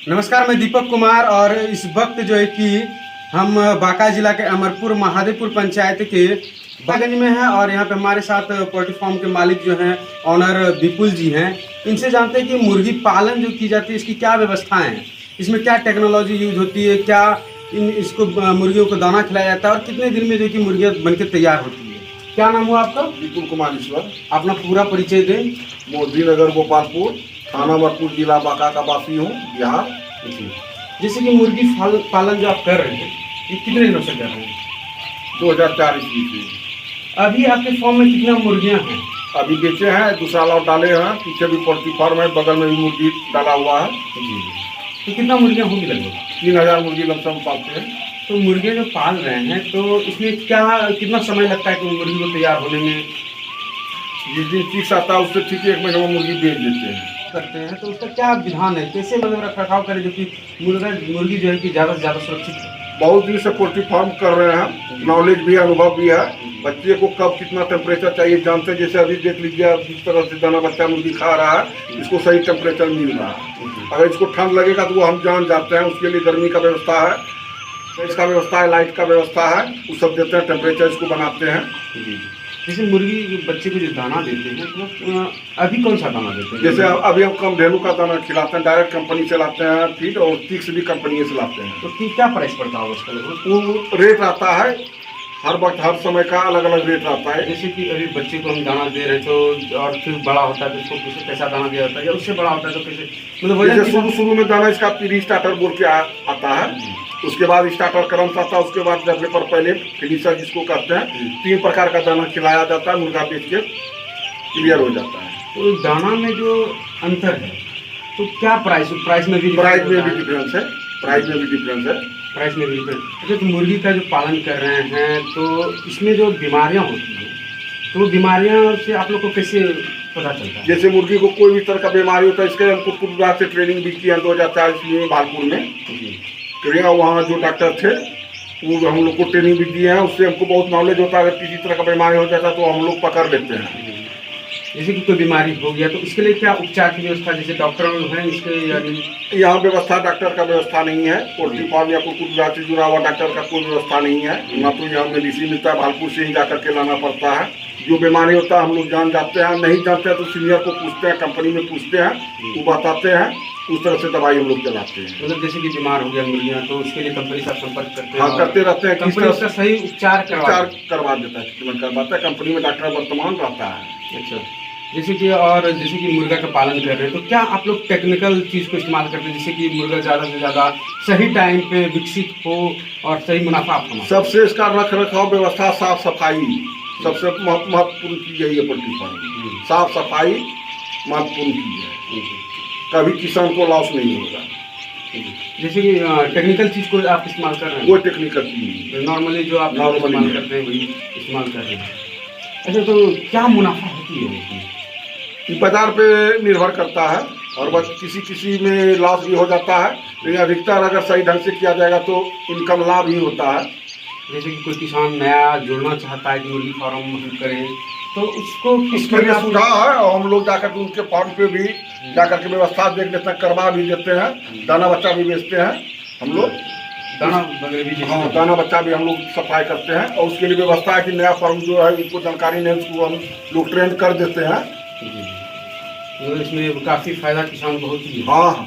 नमस्कार, मैं दीपक कुमार और इस वक्त जो है कि हम बांका जिला के अमरपुर महादेवपुर पंचायत के बागंज में हैं और यहाँ पे हमारे साथ पोल्ट्री फार्म के मालिक जो हैं ऑनर विपुल जी हैं। इनसे जानते हैं कि मुर्गी पालन जो की जाती है इसकी क्या व्यवस्थाएं हैं, इसमें क्या टेक्नोलॉजी यूज होती है, क्या इसको मुर्गियों को दाना खिलाया जाता है और कितने दिन में जो कि मुर्गियाँ बनकर तैयार होती है। क्या नाम हुआ आपका? विपुल कुमार ईश्वर। अपना पूरा परिचय दें। मोदी नगर गोपालपुर, थाना अमरपुर, जिला बांका का वासी हूँ, बिहार। जैसे कि मुर्गी पालन जो आप कर रहे हैं ये कितने दिनों से कर रहे हैं? 2004 ईस्वी से। अभी आपके फार्म में कितना मुर्गियां हैं? अभी बेचे हैं, दूसरा लॉट डाले हैं, पीछे भी पोल्ट्री फार्म है, बगल में भी मुर्गी डाला हुआ है। तो कितना मुर्गियां होंगी लगभग? 3000 मुर्गी लमसम पालते हैं। तो मुर्गियां जो पाल रहे हैं तो इसमें कितना समय लगता है कि मुर्गी को तैयार होने में? जिस दिन फिक्स आता है उससे ठीक 1 महीने में मुर्गी बेच देते हैं। करते हैं तो उसका क्या विधान है, कैसे मतलब रख रखाव करें जो कि मुर्गी जो है कि ज़्यादा से ज़्यादा सुरक्षित है? बहुत दिन से पोल्ट्री फार्म कर रहे हैं, नॉलेज भी है, अनुभव भी है। बच्चे को कब कितना टेम्परेचर चाहिए जानते हैं। जैसे अभी देख लीजिए, जिस तरह से दाना बच्चा मुर्गी खा रहा है, इसको सही टेम्परेचर मिल रहा है। अगर इसको ठंड लगेगा तो वो हम जान जाते हैं। उसके लिए गर्मी का व्यवस्था है, इसका व्यवस्था है, लाइट का व्यवस्था है, वो सब देते हैं, टेम्परेचर इसको बनाते हैं। जैसे मुर्गी बच्चे को जो दाना देते हैं तो अभी कौन सा दाना देते हैं? जैसे अभी हम कम धेनु का दाना खिलाते हैं, डायरेक्ट कंपनी से लाते हैं फीड, और फिक्स भी कंपनी से लाते हैं। तो क्या प्राइस पड़ता है उसका लगभग? वो रेट आता है, हर वक्त हर समय का अलग अलग रेट आता है। जैसे कि अभी बच्चे को हम दाना दे रहे तो और फिर बड़ा होता है तो उसको कैसा दाना दिया जाता है, या उससे बड़ा होता है तो कैसे मतलब शुरू में दाना इसका प्री स्टार्टर बोल के आता है, उसके बाद स्टार्टर क्रम आता है, उसके बाद डब्बे पर पहले फिनिशर जिसको कहते हैं, 3 प्रकार का दाना खिलाया जाता है। मुर्गा बेच के क्लियर हो जाता है। तो दाना में जो अंतर है तो क्या प्राइस में भी डिफरेंस है। प्राइस में भी डिफरेंस। अच्छा, तो मुर्गी का जो पालन कर रहे हैं तो इसमें जो बीमारियां होती हैं तो बीमारियां से आप लोग को कैसे पता चलता है? जैसे मुर्गी को कोई भी तरह का बीमारी होता है, इसके हमको कुछ विभाग से ट्रेनिंग भी किया 2004 में भागपुर में। वहाँ जो डॉक्टर थे वो हम लोग को ट्रेनिंग भी दिए हैं, उससे हमको बहुत नॉलेज होता है। अगर किसी तरह का बीमारी हो जाता है तो हम लोग पकड़ लेते हैं। जैसे कि कोई बीमारी हो गया तो इसके लिए क्या उपचार की व्यवस्था, जैसे डॉक्टर हैं इसके? यहाँ व्यवस्था डॉक्टर का व्यवस्था नहीं है। पोल्ट्री फार्म या कुछ विभाग से जुड़ा हुआ डॉक्टर का कोई व्यवस्था नहीं है। ना तो यहाँ मेडिसिन मिलता है, भागपुर से ही जाकर के लाना पड़ता है। जो बीमारी होता है हम लोग जान जाते हैं, नहीं जानते हैं तो सीनियर को पूछते हैं, कंपनी में पूछते हैं, वो बताते हैं, उस तरह से दवाई हम लोग चलाते हैं। मतलब जैसे कि बीमार हो गया मुर्गियाँ तो उसके लिए कंपनी से संपर्क करते हैं? हाँ, करते रहते हैं। कंपनी उसका सही उपचार करवा देता है, ट्रीटमेंट करवाता है। कंपनी में डॉक्टर वर्तमान रहता है। अच्छा, जैसे कि मुर्गा का पालन कर रहे हैं तो क्या आप लोग टेक्निकल चीज़ को इस्तेमाल करते हैं जिससे कि मुर्गा ज़्यादा से ज़्यादा सही टाइम पे विकसित हो और सही मुनाफा आप कमाएं? सबसे इसका रख रखाव व्यवस्था, साफ सफाई सबसे महत्वपूर्ण चीज़ है। ये पोल्ट्री फार्म साफ सफाई महत्वपूर्ण चीज़ है। कभी किसान को लॉस नहीं होगा। जैसे कि टेक्निकल चीज़ को आप इस्तेमाल कर रहे हैं? वो टेक्निकल चीज़ नॉर्मली जो आप इस्तेमाल करते हैं वही इस्तेमाल कर रहे हैं। अच्छा, तो क्या मुनाफा होती है? बाजार पे निर्भर करता है, और बस किसी में लॉस भी हो जाता है, लेकिन अधिकतर अगर सही ढंग से किया जाएगा तो इनकम लाभ ही होता है। जैसे कि कोई किसान नया जुड़ना चाहता है कि मुर्गी फार्म हम करें तो उसको इसके लिए सुझाव है, और हम लोग जाकर के उनके फार्म पे भी जाकर के व्यवस्था देख लेते हैं, करवा भी देते हैं, दाना बच्चा भी बेचते हैं हम लोग। दाना वगैरह भी? हाँ, दाना बच्चा भी हम लोग सप्लाई करते हैं, और उसके लिए व्यवस्था है कि नया फार्म जो है उनको जानकारी नहीं, उसको हम लोग ट्रेंड कर देते हैं। इसमें काफ़ी फायदा किसान को होती है। हाँ।